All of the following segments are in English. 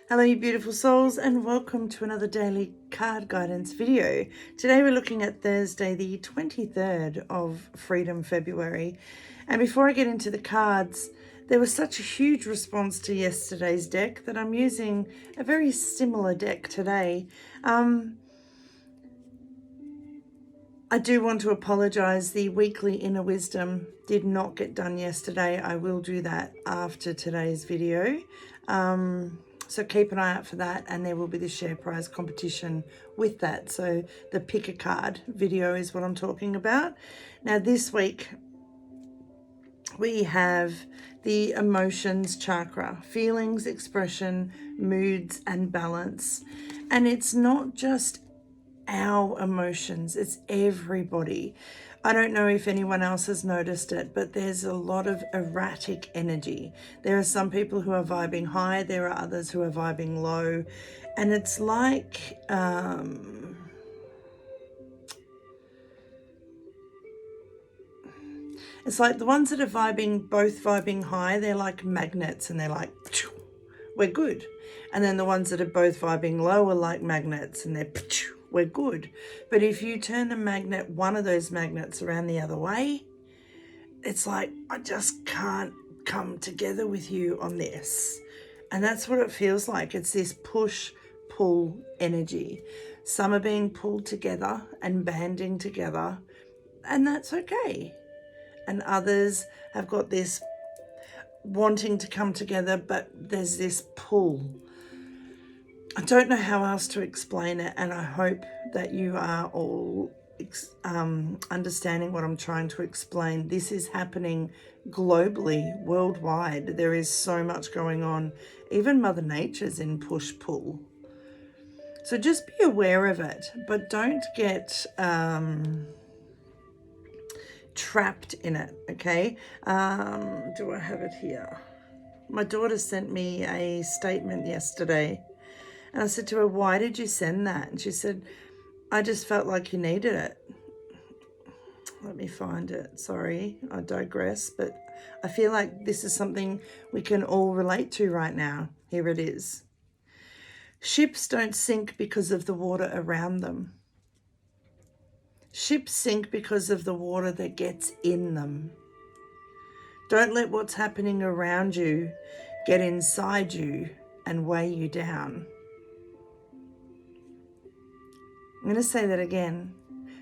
Hello you beautiful souls, and welcome to another daily card guidance video. Today we're looking at Thursday the 23rd of Freedom February, and before I get into the cards, there was such a huge response to yesterday's deck that I'm using a very similar deck today. I do want to apologize. The weekly inner wisdom did not get done yesterday. I will do that after today's video. So keep an eye out for that, and there will be the share prize competition with that. So the pick a card video is what I'm talking about. Now this week we have the emotions chakra, feelings, expression, moods, and balance. And it's not just our emotions, it's everybody. I don't know if anyone else has noticed it, but there's a lot of erratic energy. There are some people who are vibing high, there are others who are vibing low, and it's like the ones that are both vibing high, they're like magnets, and they're like, we're good. And then the ones that are both vibing low are like magnets, and they're, we're good. But if you turn one of those magnets around the other way, it's like, I just can't come together with you on this. And that's what it feels like. It's this push-pull energy. Some are being pulled together and banding together, and that's okay. And others have got this wanting to come together, but there's this pull. I don't know how else to explain it, and I hope that you are all understanding what I'm trying to explain. This is happening globally, worldwide. There is so much going on. Even Mother Nature's in push-pull. So just be aware of it, but don't get trapped in it, okay? Do I have it here? My daughter sent me a statement yesterday, and I said to her, why did you send that? And she said, I just felt like you needed it. Let me find it. Sorry, I digress, but I feel like this is something we can all relate to right now. Here it is. Ships don't sink because of the water around them. Ships sink because of the water that gets in them. Don't let what's happening around you get inside you and weigh you down. I'm going to say that again.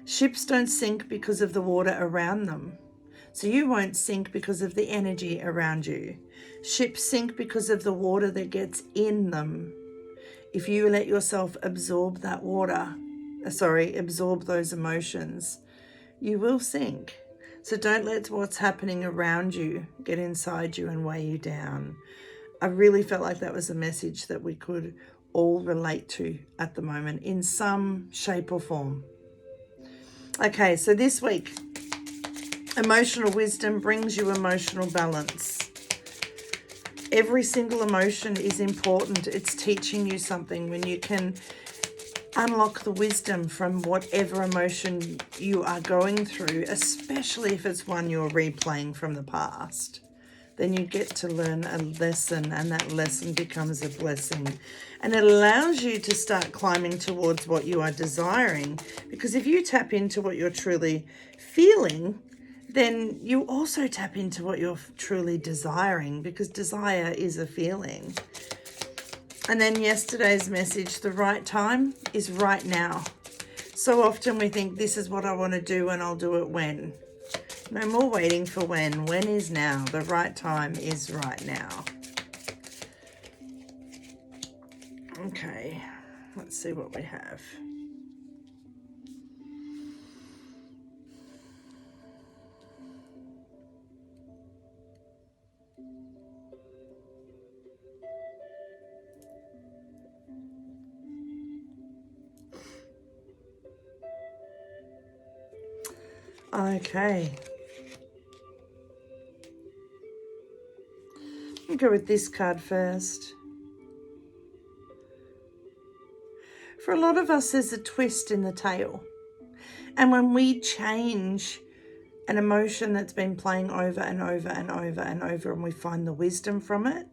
Ships don't sink because of the water around them. So you won't sink because of the energy around you. Ships sink because of the water that gets in them. If you let yourself absorb that water, absorb those emotions, you will sink. So don't let what's happening around you get inside you and weigh you down. I really felt like that was a message that we could all relate to at the moment in some shape or form. Okay, so this week, emotional wisdom brings you emotional balance. Every single emotion is important. It's teaching you something. When you can unlock the wisdom from whatever emotion you are going through, especially if it's one you're replaying from the past, then you get to learn a lesson, and that lesson becomes a blessing. And it allows you to start climbing towards what you are desiring, because if you tap into what you're truly feeling, then you also tap into what you're truly desiring, because desire is a feeling. And then yesterday's message, the right time is right now. So often we think, this is what I want to do and I'll do it when. No more waiting for when. When is now. The right time is right now. Okay, let's see what we have. Okay. I'll go with this card first. For a lot of us, there's a twist in the tail. And when we change an emotion that's been playing over and over and over and over, and we find the wisdom from it,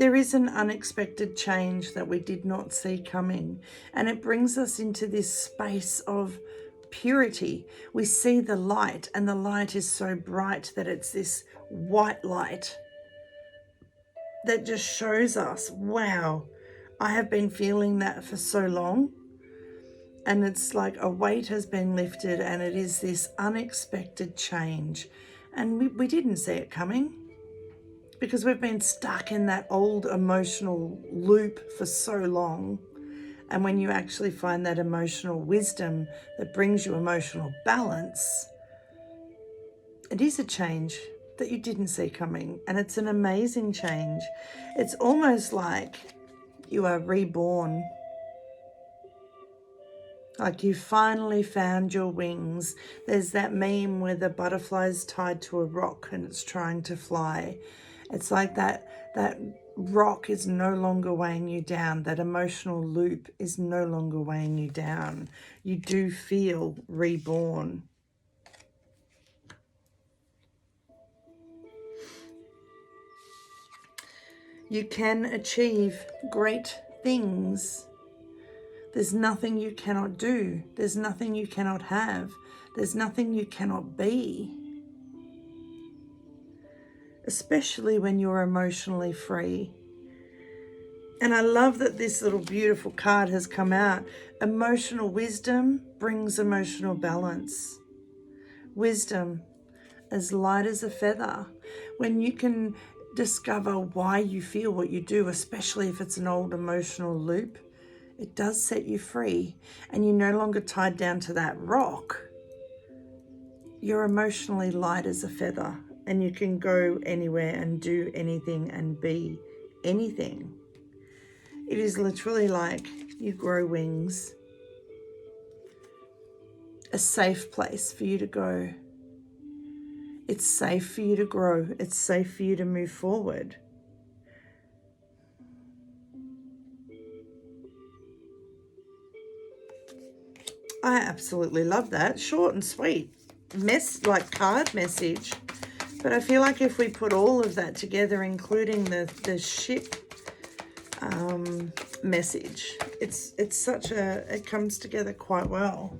There is an unexpected change that we did not see coming, and it brings us into this space of purity. We see the light, and the light is so bright that it's this white light that just shows us, wow, I have been feeling that for so long. And it's like a weight has been lifted, and it is this unexpected change. And we didn't see it coming because we've been stuck in that old emotional loop for so long. And when you actually find that emotional wisdom that brings you emotional balance, it is a change that you didn't see coming. And it's an amazing change. It's almost like you are reborn. Like you finally found your wings. There's that meme where the butterfly's tied to a rock and it's trying to fly. It's like that rock is no longer weighing you down. That emotional loop is no longer weighing you down. You do feel reborn. You can achieve great things. There's nothing you cannot do. There's nothing you cannot have. There's nothing you cannot be. Especially when you're emotionally free. And I love that this little beautiful card has come out. Emotional wisdom brings emotional balance. Wisdom, as light as a feather. When you can discover why you feel what you do, especially if it's an old emotional loop, it does set you free, and you're no longer tied down to that rock. You're emotionally light as a feather, and you can go anywhere and do anything and be anything. It is literally like you grow wings. A safe place for you to go. It's safe for you to grow. It's safe for you to move forward. I absolutely love that. Short and sweet. Like card message. But I feel like if we put all of that together, including the ship message, it's such it comes together quite well.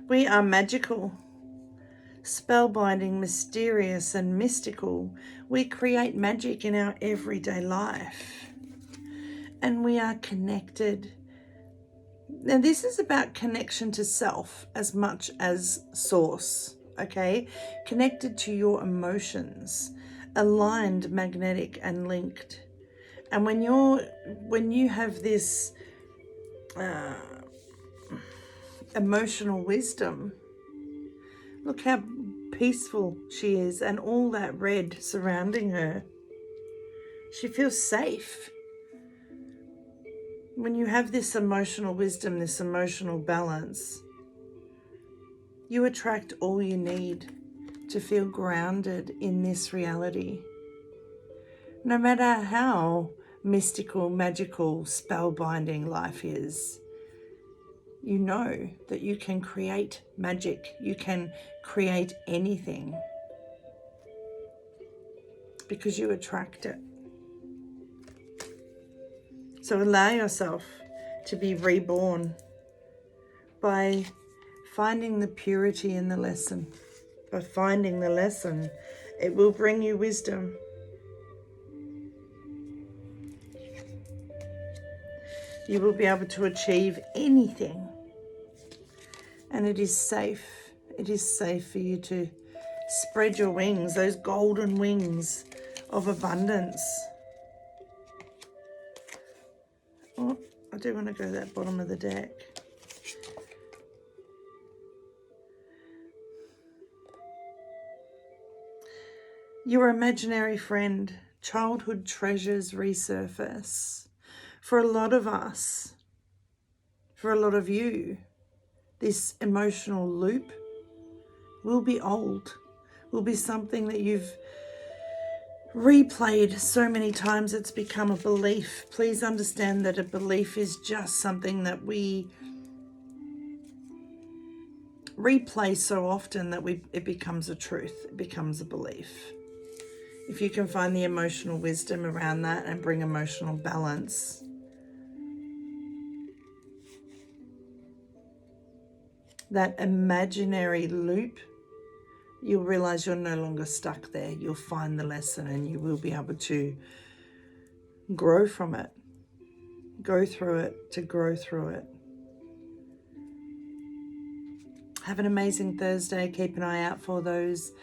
We are magical, spellbinding, mysterious, and mystical. We create magic in our everyday life. And we are connected. Now, this is about connection to self as much as source, okay? Connected to your emotions, aligned, magnetic, and linked. And when you have this emotional wisdom, look how peaceful she is, and all that red surrounding her. She feels safe. When you have this emotional wisdom, this emotional balance, you attract all you need to feel grounded in this reality. No matter how mystical, magical, spellbinding life is, you know that you can create magic. You can create anything because you attract it. So allow yourself to be reborn by finding the purity in the lesson. By finding the lesson, it will bring you wisdom. You will be able to achieve anything. And it is safe. It is safe for you to spread your wings, those golden wings of abundance. Oh, I do want to go to that bottom of the deck. Your imaginary friend, childhood treasures resurface. For a lot of us, for a lot of you, this emotional loop will be old, will be something that you've replayed so many times it's become a belief. Please understand that a belief is just something that we replay so often that it becomes a truth, it becomes a belief. If you can find the emotional wisdom around that and bring emotional balance, that imaginary loop, you'll realize you're no longer stuck there. You'll find the lesson and you will be able to grow from it, go through it, to grow through it. Have an amazing Thursday. Keep an eye out for those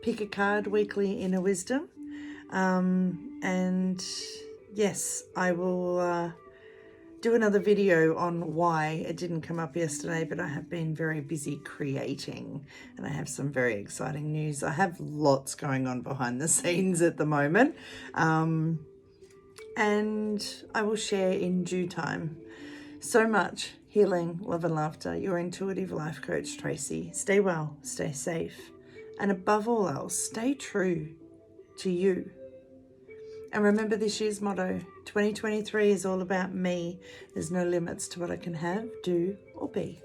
Pick a Card weekly inner wisdom. And yes, I will do another video on why it didn't come up yesterday, but I have been very busy creating and I have some very exciting news. I have lots going on behind the scenes at the moment, and I will share in due time. So much healing, love and laughter. Your intuitive life coach, Tracy. Stay well, stay safe, and above all else, stay true to you. And remember this year's motto, 2023 is all about me. There's no limits to what I can have, do, or be.